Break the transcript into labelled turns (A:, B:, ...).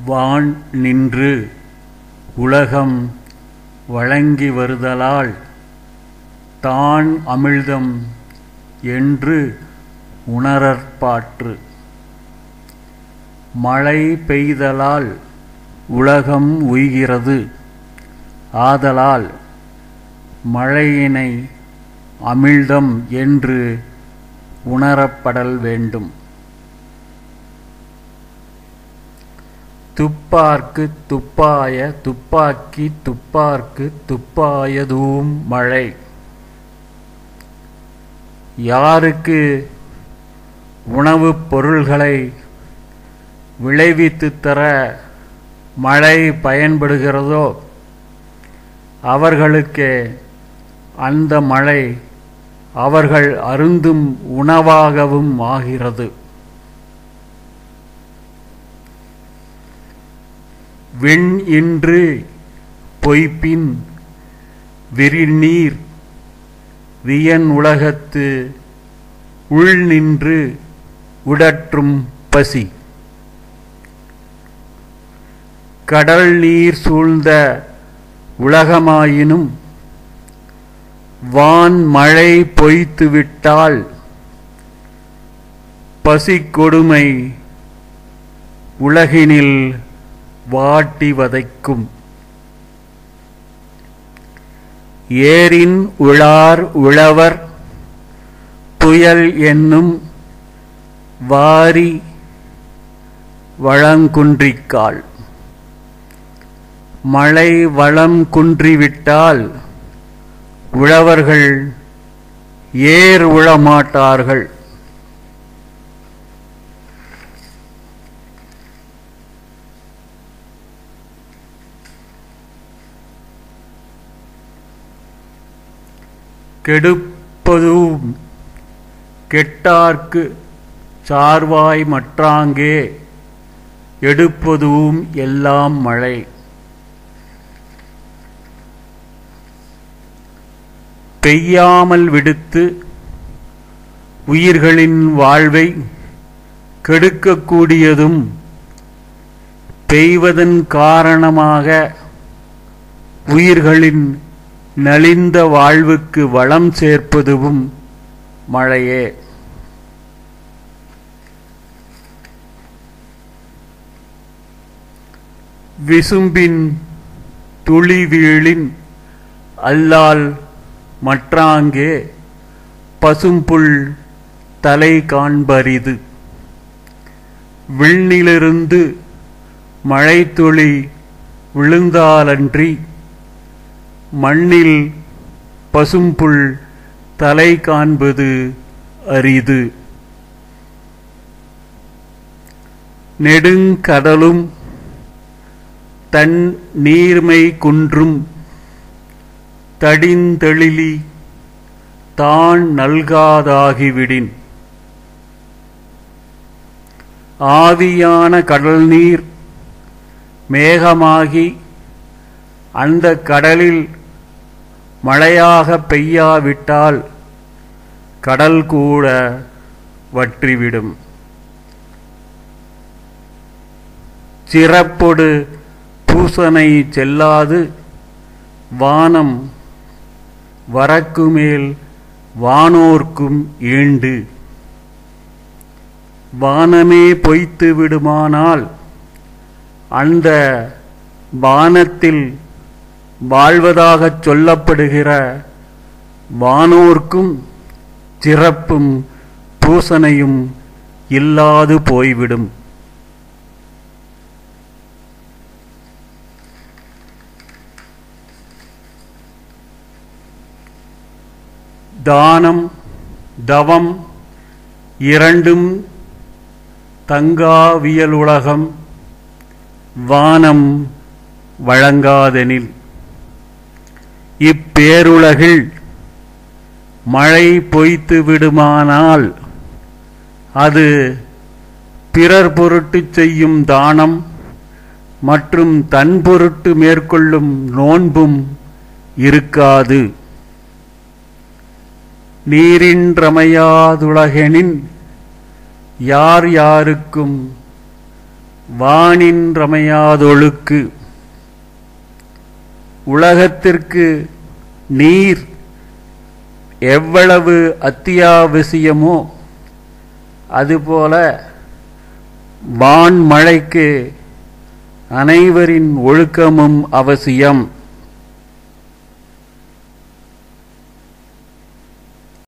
A: வான் நின்று உலகம் வழங்கி வருதலால் தான் அமிழ்தம் என்று உணரற்பாற்று. மழை பெய்தலால் உலகம் உய்கிறது. ஆதலால் மழையினை அமிழ்தம் என்று உணரப்படல் வேண்டும். துப்பார்க்கு துப்பாய துப்பாக்கி துப்பார்க்கு துப்பாயதூம் மழை. யாருக்கு உணவுப் பொருள்களை விளைவித்துத் தர மழை பயன்படுகிறதோ அவர்களுக்கே அந்த மழை அவர்கள் அருந்தும் உணவாகவும் ஆகிறது. விண் இன்று பொய்ப்பின் விரிநீர் வியன் உலகத்து உள் நின்று உடற்றும் பசி. கடல் நீர் சூழ்ந்த உலகமாயினும் வான் மழை பொய்த்துவிட்டால் பசிக்கொடுமை உலகினில் வாட்டி வதைக்கும். ஏரின் உழார் உழவர் புயல் என்னும் வாரி வளங்குன்றிக்கால். மழை வளம் குன்றிவிட்டால் உழவர்கள் ஏர் உழமாட்டார்கள். கெடுப்பதும் கெட்டார்க்கு சார்வாய் மற்றாங்கே எடுப்பதும் எல்லாம் மழை. பெய்யாமல் விடுத்து உயிர்களின் வாழ்வை கெடுக்கக்கூடியதும் பெய்வதன் காரணமாக உயிர்களின் நலிந்த வாழ்வுக்கு வளம் சேர்ப்பதும் மழையே. விசும்பின் துளி வீழின் அல்லால் மற்றாங்கே பசும்புல் தலை காண்பரிது. விண்ணிலிருந்து மழைத்துளி விழுந்தாலன்றி மண்ணில் பசும்புல் தலை காண்பது அரிது. நெடுங்கடலும் தன் நீர்மை குன்றும் தடிந்தெழிலி தான் நல்காதாகிவிடின். ஆவியான கடல் நீர் மேகமாகி அந்த கடலில் மழையாக பெய்யாவிட்டால் கடல் கூட வற்றிவிடும். சிறப்பொடு பூசனை செல்லாது வானம் வரக்குமேல் வானோர்க்கும் ஈண்டு. வானமே பொய்த்து விடுமானால் அந்த வானத்தில் வாழ்வதாகச் சொல்லப்படுகிற வானோர்க்கும் சிறப்பும் பூசனையும் இல்லாது போய்விடும். தானம் தவம் இரண்டும் தங்காவியலுலகம் வானம் வழங்காதெனில் இப்பேருலகில் மழை பொய்த்து விடுமானால் அது பிறர் பொருட்டு செய்யும் தானம் மற்றும் தன் பொருட்டு மேற்கொள்ளும் நோன்பும் இருக்காது. நீரின்றமையாதுலகெனின் யார் யாருக்கும் வானின்றமையாதொழுக்கு. உலகத்திற்கு நீர் எவ்வளவு அத்தியாவசியமோ அதுபோல வான்மழைக்கு அனைவரின் ஒழுக்கமும் அவசியம்.